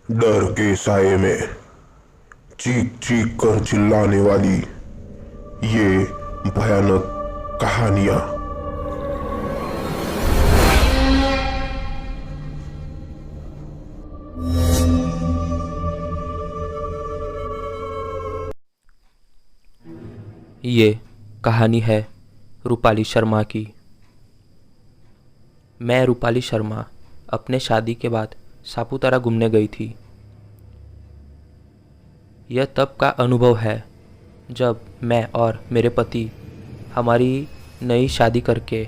डर के साये में चीख चीख कर चिल्लाने वाली ये भयानक कहानियां। ये कहानी है रूपाली शर्मा की। मैं रूपाली शर्मा अपने शादी के बाद सापुतारा घूमने गई थी। यह तब का अनुभव है जब मैं और मेरे पति हमारी नई शादी करके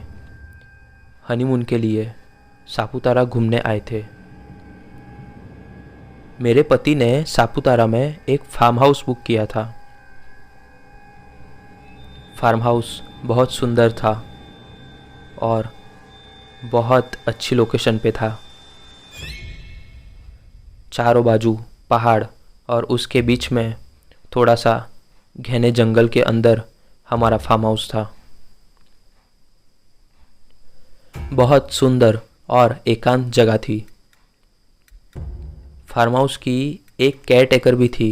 हनीमून के लिए सापुतारा घूमने आए थे। मेरे पति ने सापुतारा में एक फार्म हाउस बुक किया था। फार्म हाउस बहुत सुंदर था और बहुत अच्छी लोकेशन पे था। चारों बाजू पहाड़ और उसके बीच में थोड़ा सा घने जंगल के अंदर हमारा फार्म हाउस था। बहुत सुंदर और एकांत जगह थी। फार्म हाउस की एक केयर टेकर भी थी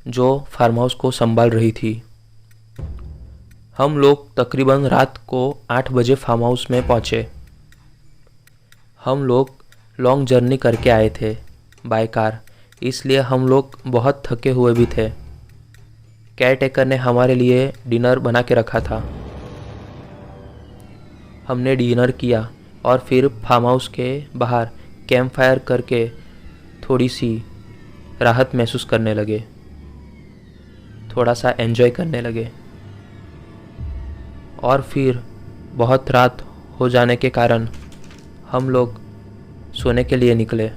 जो फार्म हाउस को संभाल रही थी। हम लोग तकरीबन रात को 8 बजे फार्म हाउस में पहुँचे। हम लोग लॉन्ग जर्नी करके आए थे बाय कार, इसलिए हम लोग बहुत थके हुए भी थे। केयर टेकर ने हमारे लिए डिनर बना के रखा था। हमने डिनर किया और फिर फार्म हाउस के बाहर कैंप फायर करके थोड़ी सी राहत महसूस करने लगे, थोड़ा सा एंजॉय करने लगे। और फिर बहुत रात हो जाने के कारण हम लोग सोने के लिए निकले।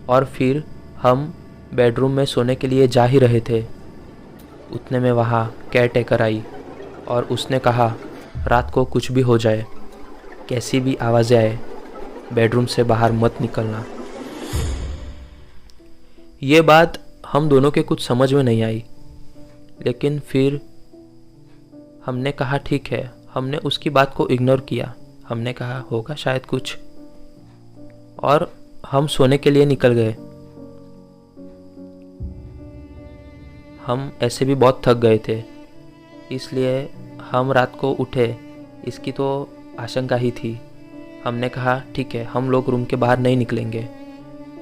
और फिर हम बेडरूम में सोने के लिए जा ही रहे थे, उतने में वहाँ केयर टेकर आई और उसने कहा, रात को कुछ भी हो जाए, कैसी भी आवाज़ें आए, बेडरूम से बाहर मत निकलना। ये बात हम दोनों के कुछ समझ में नहीं आई, लेकिन फिर हमने कहा ठीक है। हमने उसकी बात को इग्नोर किया। हमने कहा होगा शायद कुछ, और हम सोने के लिए निकल गए। हम ऐसे भी बहुत थक गए थे, इसलिए हम रात को उठे, इसकी तो आशंका ही थी। हमने कहा ठीक है, हम लोग रूम के बाहर नहीं निकलेंगे,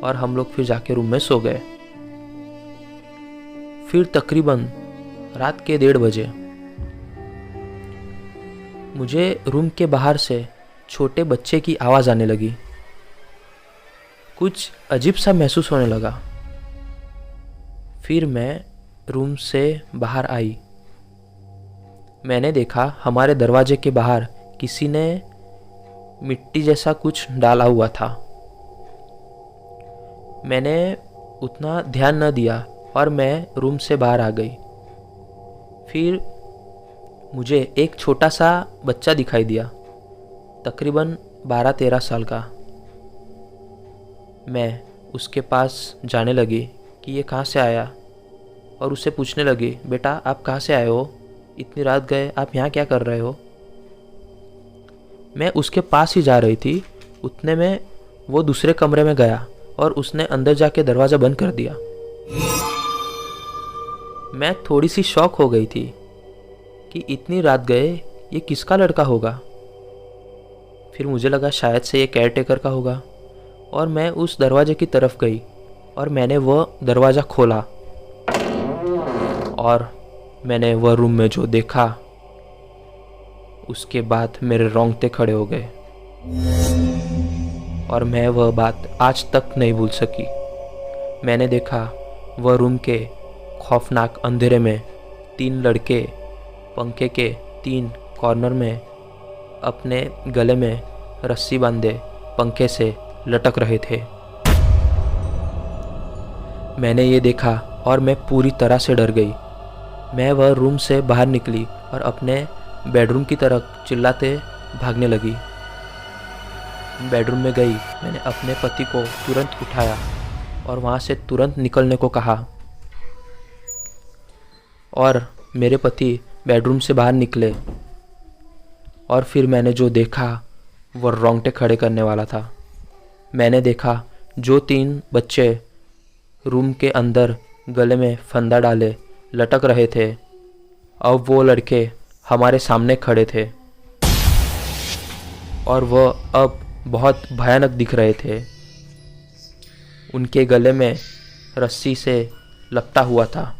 और हम लोग फिर जाके रूम में सो गए। फिर तकरीबन रात के 1:30 बजे मुझे रूम के बाहर से छोटे बच्चे की आवाज़ आने लगी। कुछ अजीब सा महसूस होने लगा। फिर मैं रूम से बाहर आई। मैंने देखा हमारे दरवाजे के बाहर किसी ने मिट्टी जैसा कुछ डाला हुआ था। मैंने उतना ध्यान न दिया और मैं रूम से बाहर आ गई। फिर मुझे एक छोटा सा बच्चा दिखाई दिया, तकरीबन 12-13 साल का। मैं उसके पास जाने लगी कि ये कहाँ से आया, और उससे पूछने लगी, बेटा आप कहाँ से आए हो, इतनी रात गए, आप यहाँ क्या कर रहे हो। मैं उसके पास ही जा रही थी, उतने में वो दूसरे कमरे में गया और उसने अंदर जाके दरवाज़ा बंद कर दिया। मैं थोड़ी सी शॉक हो गई थी कि इतनी रात गए, ये किसका लड़का होगा। फिर मुझे लगा शायद से ये केयर टेकर का होगा, और मैं उस दरवाजे की तरफ गई और मैंने वह दरवाज़ा खोला, और मैंने वह रूम में जो देखा, उसके बाद मेरे रोंगटे खड़े हो गए, और मैं वह बात आज तक नहीं भूल सकी। मैंने देखा वह रूम के खौफनाक अंधेरे में 3 लड़के पंखे के 3 कॉर्नर में अपने गले में रस्सी बांधे पंखे से लटक रहे थे। मैंने ये देखा और मैं पूरी तरह से डर गई। मैं वह रूम से बाहर निकली और अपने बेडरूम की तरफ चिल्लाते भागने लगी। बेडरूम में गई, मैंने अपने पति को तुरंत उठाया और वहाँ से तुरंत निकलने को कहा, और मेरे पति बेडरूम से बाहर निकले। और फिर मैंने जो देखा वो रोंगटे खड़े करने वाला था। मैंने देखा जो 3 बच्चे रूम के अंदर गले में फंदा डाले लटक रहे थे, अब वो लड़के हमारे सामने खड़े थे और वह अब बहुत भयानक दिख रहे थे। उनके गले में रस्सी से लपटा हुआ था,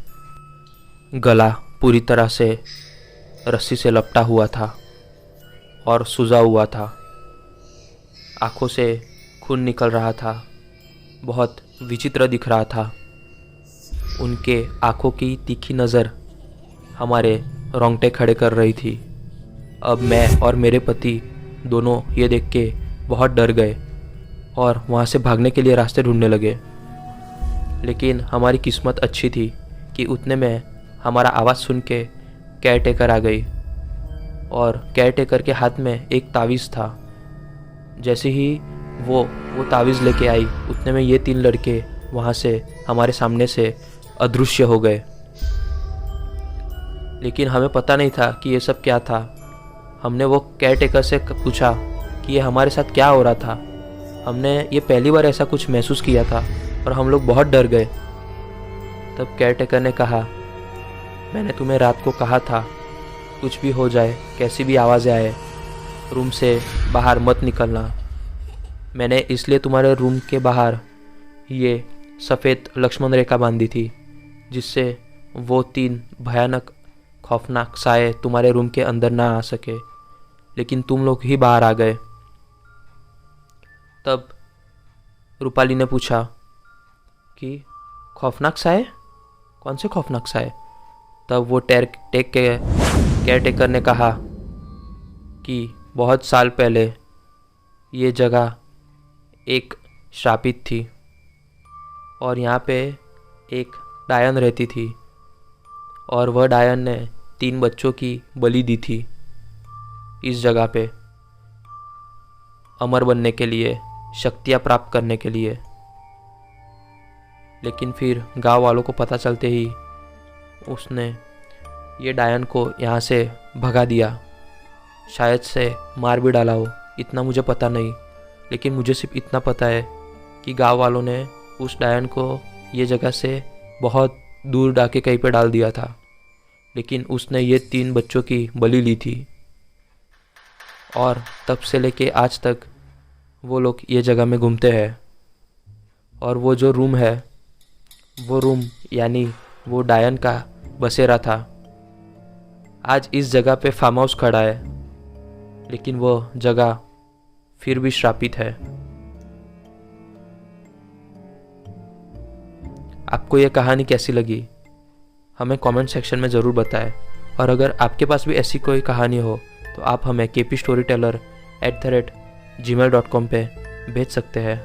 गला पूरी तरह से रस्सी से लपटा हुआ था और सूजा हुआ था। आँखों से खून निकल रहा था, बहुत विचित्र दिख रहा था। उनके आँखों की तीखी नज़र हमारे रोंगटे खड़े कर रही थी। अब मैं और मेरे पति दोनों ये देख के बहुत डर गए और वहाँ से भागने के लिए रास्ते ढूंढने लगे। लेकिन हमारी किस्मत अच्छी थी कि उतने में हमारा आवाज़ सुन के केयर टेकर आ गई और केयर टेकर के हाथ में एक तावीज़ था। जैसे ही वो तावीज़ लेके आई, उतने में ये 3 लड़के वहाँ से हमारे सामने से अदृश्य हो गए। लेकिन हमें पता नहीं था कि ये सब क्या था। हमने वो केयर टेकर से पूछा कि ये हमारे साथ क्या हो रहा था। हमने ये पहली बार ऐसा कुछ महसूस किया था और हम लोग बहुत डर गए। तब केयर टेकर ने कहा, मैंने तुम्हें रात को कहा था कुछ भी हो जाए, कैसी भी आवाज़ें आए, रूम से बाहर मत निकलना। मैंने इसलिए तुम्हारे रूम के बाहर ये सफ़ेद लक्ष्मण रेखा बांधी थी, जिससे वो 3 भयानक खौफनाक साए तुम्हारे रूम के अंदर ना आ सके। लेकिन तुम लोग ही बाहर आ गए। तब रूपाली ने पूछा कि खौफनाक साए? कौन से खौफनाक साए? तब वो केयर टेकर ने कहा कि बहुत साल पहले ये जगह एक श्रापित थी और यहाँ पे एक डायन रहती थी और वह डायन ने 3 बच्चों की बलि दी थी इस जगह पे, अमर बनने के लिए, शक्तियाँ प्राप्त करने के लिए। लेकिन फिर गांव वालों को पता चलते ही उसने ये डायन को यहाँ से भगा दिया। शायद से मार भी डाला हो, इतना मुझे पता नहीं। लेकिन मुझे सिर्फ इतना पता है कि गांव वालों ने उस डायन को ये जगह से बहुत दूर डाके कहीं पे डाल दिया था। लेकिन उसने ये 3 बच्चों की बलि ली थी और तब से लेके आज तक वो लोग ये जगह में घूमते हैं। और वो जो रूम है, वो रूम यानी वो डायन का बसेरा था। आज इस जगह पे फार्म हाउस खड़ा है, लेकिन वो जगह फिर भी श्रापित है। आपको ये कहानी कैसी लगी हमें कमेंट सेक्शन में ज़रूर बताएं। और अगर आपके पास भी ऐसी कोई कहानी हो तो आप हमें kpstoryteller@gmail.com पे भेज सकते हैं।